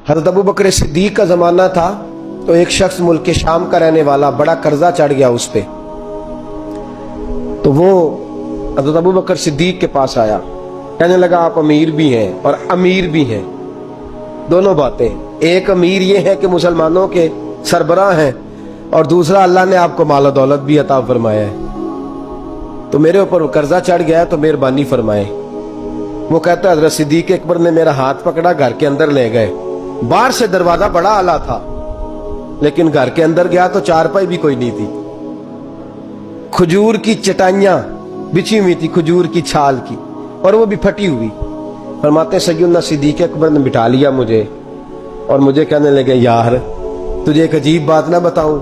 حضرت ابو بکر صدیق کا زمانہ تھا تو ایک شخص ملک شام کا رہنے والا، بڑا قرضہ چڑھ گیا اس پہ، تو وہ حضرت ابو بکر صدیق کے پاس آیا، کہنے لگا آپ امیر بھی ہیں اور امیر بھی ہیں، دونوں باتیں، ایک امیر یہ ہے کہ مسلمانوں کے سربراہ ہیں، اور دوسرا اللہ نے آپ کو مال و دولت بھی عطا فرمایا ہے، تو میرے اوپر وہ قرضہ چڑھ گیا ہے تو مہربانی فرمائے۔ وہ کہتا ہے حضرت صدیق اکبر نے میرا ہاتھ پکڑا، گھر کے اندر لے گئے، باہر سے دروازہ بڑا اعلیٰ تھا لیکن گھر کے اندر گیا تو چارپائی بھی کوئی نہیں تھی، کھجور کی چٹائیاں بچھی ہوئی تھی، کھجور کی چھال کی، اور وہ بھی پھٹی ہوئی۔ فرماتے سیدنا صدیق اکبر نے بٹھا لیا مجھے اور مجھے کہنے لگے یار تجھے ایک عجیب بات نہ بتاؤں؟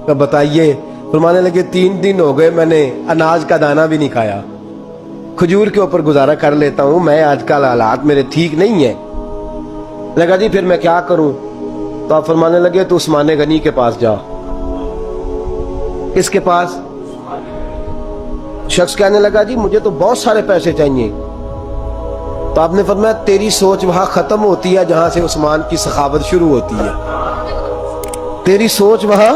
کہ بتائیے۔ فرمانے لگے 3 دن ہو گئے میں نے اناج کا دانہ بھی نہیں کھایا، کھجور کے اوپر گزارا کر لیتا ہوں، میں آج کل حالات میرے ٹھیک نہیں ہیں۔ لگا جی پھر میں کیا کروں؟ تو آپ فرمانے لگے تو عثمان غنی کے پاس جا۔ کس کے پاس؟ شخص کہنے لگا جی مجھے تو بہت سارے پیسے چاہیے۔ تو آپ نے فرمایا تیری سوچ وہاں ختم ہوتی ہے جہاں سے عثمان کی سخاوت شروع ہوتی ہے، تیری سوچ وہاں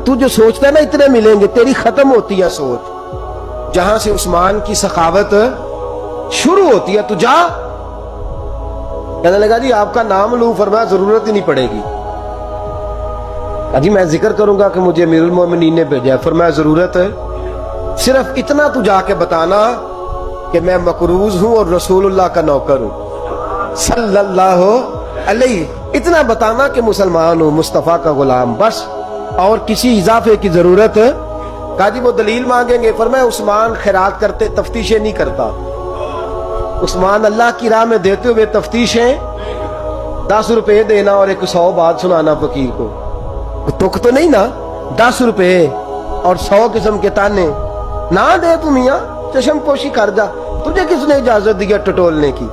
تو جو سوچتا ہے نا اتنے ملیں گے، تیری ختم ہوتی ہے سوچ جہاں سے عثمان کی سخاوت شروع ہوتی ہے، تو جا۔ کہنے لگا جی آپ کا نام لوں؟ فرمایا ضرورت ہی نہیں پڑے گی۔ جی میں ذکر کروں گا کہ مجھے امیر المومنین نے بھیجا۔ فرمایا ضرورت ہے، صرف اتنا تو جا کے بتانا کہ میں مقروض ہوں اور رسول اللہ کا نوکر ہوں صلی اللہ علیہ، اتنا بتانا کہ مسلمان ہوں، مصطفیٰ کا غلام، بس، اور کسی اضافے کی ضرورت۔ کہا جی وہ دلیل مانگیں گے؟ فرمایا عثمان خیرات کرتے تفتیشیں نہیں کرتا، عثمان اللہ کی راہ میں دیتے ہوئے تفتیشیں 10 روپے دینا اور 100 بات سنانا فقیر کو، تک تو نہیں نا، 10 روپے اور 100 قسم کے تانے نہ دے تو میاں چشم پوشی کر جا۔ تجھے کس نے اجازت دیا ٹٹولنے کی،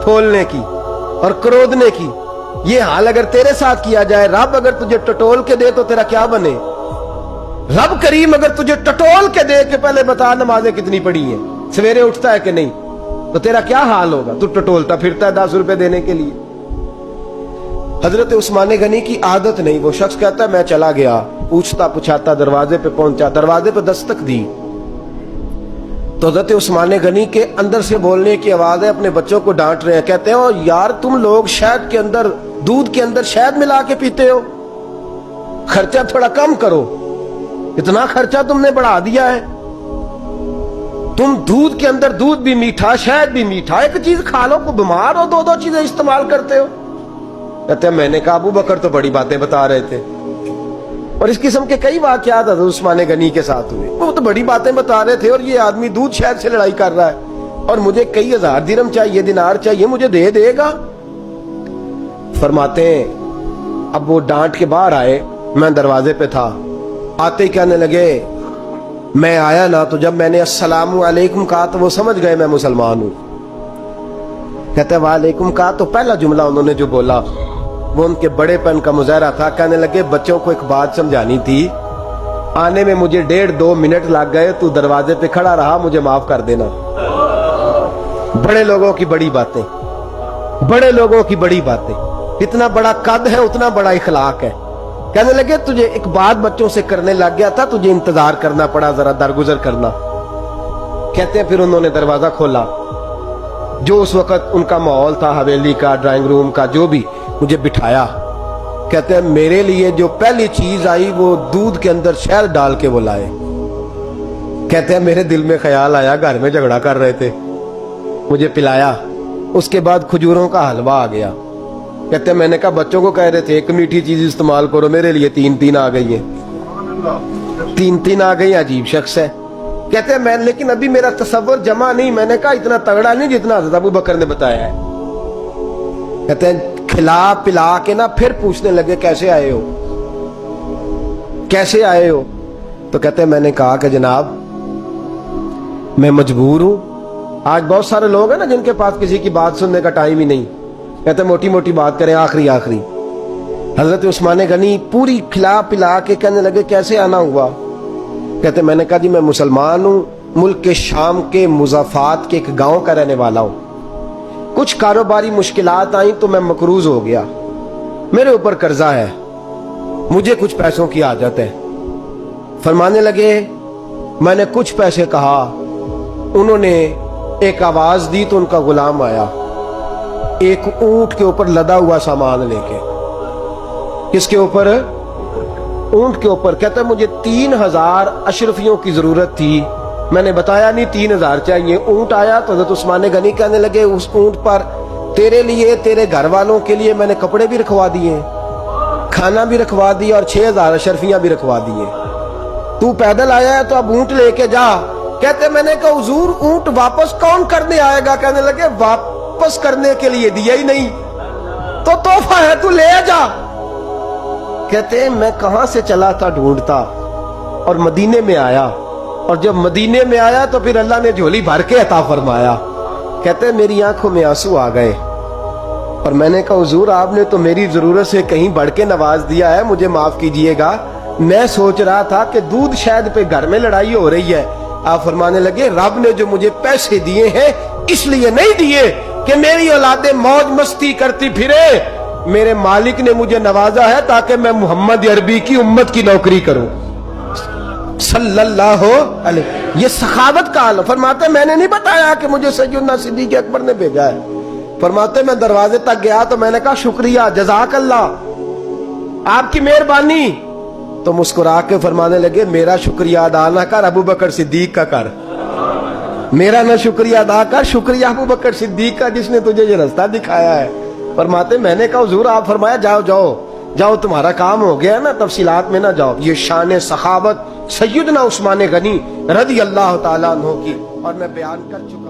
پھولنے کی اور کرودنے کی؟ یہ حال اگر تیرے ساتھ کیا جائے، رب اگر تجھے ٹٹول کے دے تو تیرا کیا بنے؟ رب کریم اگر تجھے ٹٹول کے دے کہ پہلے بتا نمازیں کتنی پڑھی ہیں، سویرے اٹھتا ہے کہ نہیں، تو تیرا کیا حال ہوگا؟ تو ٹٹولتا پھرتا ہے 10 روپے دینے کے لیے۔ حضرت عثمان غنی کی عادت نہیں، وہ شخص کہتا ہے میں چلا گیا، پوچھتا پچھاتا دروازے پہ پہنچا، دروازے پہ دستک دی تو حضرت عثمان غنی کے اندر سے بولنے کی آواز ہے، اپنے بچوں کو ڈانٹ رہے ہیں، کہتے ہیں یار تم لوگ شہد کے اندر، دودھ کے اندر شہد ملا کے پیتے ہو، خرچہ تھوڑا کم کرو، اتنا خرچہ تم نے بڑھا دیا ہے، تم دودھ کے اندر دودھ بھی میٹھا شہد بھی میٹھا، ایک چیز کھا لو، کو بیمار ہو 2 چیزیں استعمال کرتے ہو۔ کہتے ہیں میں نے کہا ابو بکر تو بڑی باتیں بتا رہے تھے، اور اس قسم کے کئی واقعات حضرت عثمان غنی کے ساتھ ہوئے، وہ تو بڑی باتیں بتا رہے تھے، اور یہ آدمی دودھ شہد سے لڑائی کر رہا ہے اور مجھے کئی ہزار درہم چاہیے، دینار چاہیے، مجھے دے گا؟ فرماتے ہیں اب وہ ڈانٹ کے باہر آئے، میں دروازے پہ تھا، آتے ہی کہنے لگے میں آیا نا تو جب میں نے السلام علیکم کہا تو وہ سمجھ گئے میں مسلمان ہوں۔ کہتے ہیں وعلیکم کہا تو پہلا جملہ انہوں نے جو بولا وہ ان کے بڑے پن کا مظاہرہ تھا۔ کہنے لگے بچوں کو ایک بات سمجھانی تھی، آنے میں مجھے 1.5-2 منٹ لگ گئے، تو دروازے پہ کھڑا رہا، مجھے معاف کر دینا۔ بڑے لوگوں کی بڑی باتیں، بڑے لوگوں کی بڑی باتیں، اتنا بڑا قد ہے اتنا بڑا اخلاق ہے۔ کہنے لگے تجھے ایک بات بچوں سے کرنے لگ گیا تھا، تجھے انتظار کرنا پڑا، ذرا درگزر کرنا۔ کہتے ہیں پھر انہوں نے دروازہ کھولا، جو اس وقت ان کا ماحول تھا حویلی کا، ڈرائنگ روم کا، جو بھی، مجھے بٹھایا۔ کہتے ہیں میرے لیے جو پہلی چیز آئی وہ دودھ کے اندر شہد ڈال کے وہ لائے۔ کہتے ہیں میرے دل میں خیال آیا گھر میں جھگڑا کر رہے تھے، مجھے پلایا، اس کے بعد کھجوروں کا حلوہ آ گیا۔ کہتے ہیں میں نے کہا بچوں کو کہہ رہے تھے ایک میٹھی چیز استعمال کرو، میرے لیے 3 آ گئی ہیں، 3 آ گئی، عجیب شخص ہے۔ کہتے ہیں میں لیکن ابھی میرا تصور جمع نہیں، میں نے کہا اتنا تگڑا نہیں جتنا حضرت ابو بکر نے بتایا ہے۔ کہتے ہیں کھلا پلا کے نا پھر پوچھنے لگے کیسے آئے ہو، کیسے آئے ہو؟ تو کہتے ہیں میں نے کہا کہ جناب میں مجبور ہوں، آج بہت سارے لوگ ہیں نا جن کے پاس کسی کی بات سننے کا ٹائم ہی نہیں، کہتے ہیں موٹی موٹی بات کریں، آخری۔ حضرت عثمان غنی پوری کھلا پلا کے کہنے لگے کیسے آنا ہوا؟ کہتے میں نے کہا جی میں مسلمان ہوں، ملک کے شام کے مضافات کے ایک گاؤں کا رہنے والا ہوں، کچھ کاروباری مشکلات آئیں تو میں مقروض ہو گیا، میرے اوپر قرضہ ہے، مجھے کچھ پیسوں کی حاجت ہے۔ فرمانے لگے میں نے کچھ پیسے کہا، انہوں نے ایک آواز دی تو ان کا غلام آیا ایک اونٹ کے اوپر لدا ہوا سامان لے کے۔ کس کے اوپر؟ اونٹ کے اوپر۔ کہتا ہے مجھے 3000 اشرفیوں کی ضرورت تھی، میں نے بتایا نہیں 3000 چاہیے۔ اونٹ آیا تو حضرت عثمان غنی کہنے لگے اس اونٹ پر تیرے لیے، تیرے گھر والوں کے لیے میں نے کپڑے بھی رکھوا دیے، کھانا بھی رکھوا دیا اور 6000 اشرفیاں بھی رکھوا دیے، تو پیدل آیا ہے تو اب اونٹ لے کے جا۔ کہتے میں نے کہا حضور اونٹ واپس کون کرنے آئے گا؟ کہنے لگے واپس کرنے کے لیے دیا ہی نہیں تو تحفہ ہے، تو لے جا۔ کہتے میں کہاں سے چلا تھا ڈھونڈتا اور مدینے میں آیا، اور جب مدینے میں آیا تو پھر اللہ نے جھولی بھر کے عطا فرمایا۔ کہتے میری آنکھوں میں آنسو آ گئے، اور میں نے کہا حضور آپ نے تو میری ضرورت سے کہیں بڑھ کے نواز دیا ہے، مجھے معاف کیجئے گا، میں سوچ رہا تھا کہ دودھ شہد پہ گھر میں لڑائی ہو رہی ہے۔ آپ فرمانے لگے رب نے جو مجھے پیسے دیے ہیں اس لیے نہیں دیے کہ میری اولادیں موج مستی کرتی پھرے، میرے مالک نے مجھے نوازا ہے تاکہ میں محمد عربی کی امت کی نوکری کروں صلی اللہ علیہ۔ یہ سخاوت کا عالم۔ فرماتے میں نے نہیں بتایا کہ مجھے سیدنا صدیق اکبر نے بھیجا ہے۔ فرماتے میں دروازے تک گیا تو میں نے کہا شکریہ، جزاک اللہ، آپ کی مہربانی۔ تو مسکرا کے فرمانے لگے میرا شکریہ ادا نہ کر، ابو بکر صدیق کا کر، میرا نہ شکریہ ادا کر، شکریہ ابو بکر صدیق کا جس نے تجھے یہ رستہ دکھایا ہے۔ فرماتے میں نے کہا حضور آپ فرمایا جاؤ جاؤ جاؤ تمہارا کام ہو گیا نا، تفصیلات میں نہ جاؤ۔ یہ شان سخاوت سیدنا عثمان غنی رضی اللہ تعالیٰ عنہ کی، اور میں بیان کر چکا۔